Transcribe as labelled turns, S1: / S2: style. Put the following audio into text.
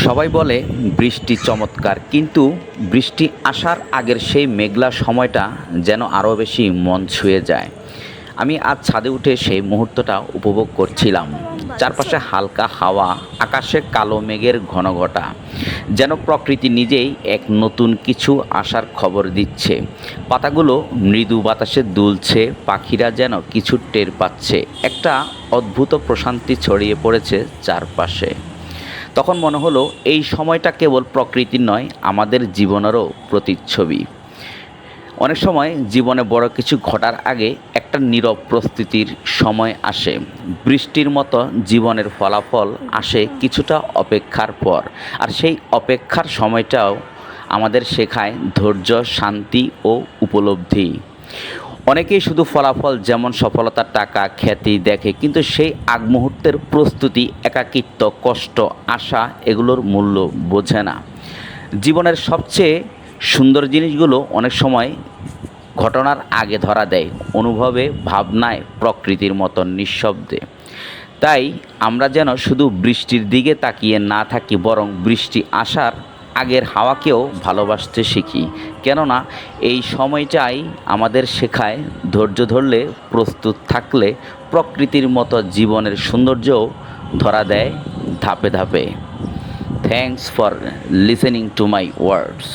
S1: সবাই বলে বৃষ্টি চমৎকার, কিন্তু বৃষ্টি আসার আগের সেই মেঘলা সময়টা যেন আরও বেশি মন ছুঁয়ে যায়। আমি আজ ছাদে উঠে সেই মুহূর্তটা উপভোগ করছিলাম। চারপাশে হালকা হাওয়া, আকাশে কালো মেঘের ঘনঘটা, যেন প্রকৃতি নিজেই এক নতুন কিছু আসার খবর দিচ্ছে। পাতাগুলো মৃদু বাতাসে দুলছে, পাখিরা যেন কিছু টের পাচ্ছে। একটা অদ্ভুত প্রশান্তি ছড়িয়ে পড়েছে চারপাশে। তখন মনে হলো এই সময়টা কেবল প্রকৃতির নয়, আমাদের জীবনেরও প্রতিচ্ছবি। অনেক সময় জীবনে বড় কিছু ঘটার আগে একটা নীরব প্রস্তুতির সময় আসে। বৃষ্টির মতো জীবনের ফলাফল আসে কিছুটা অপেক্ষার পর। আর সেই অপেক্ষার সময়টাও আমাদের শেখায় ধৈর্য, শান্তি ও উপলব্ধি। অনেকেই শুধু ফলাফল যেমন সফলতা, টাকা, খ্যাতি দেখে, কিন্তু সেই আগ মুহূর্তের প্রস্তুতি, একাকিত্ব, কষ্ট, আশা এগুলোর মূল্য বোঝে না। জীবনের সবচেয়ে সুন্দর জিনিসগুলো অনেক সময় ঘটনার আগে ধরা দেয়, অনুভবে, ভাবনায়, প্রকৃতির মতো নিঃশব্দে। তাই আমরা যেন শুধু বৃষ্টির দিকে তাকিয়ে না থাকি, বরং বৃষ্টি আসার আগের হাওয়াকেও ভালোবাসতে শিখি। কেননা এই সময়টাই আমাদের শেখায় ধৈর্য ধরলে, প্রস্তুত থাকলে প্রকৃতির মতো জীবনের সৌন্দর্যও ধরা দেয় ধাপে ধাপে। Thanks for listening to my words.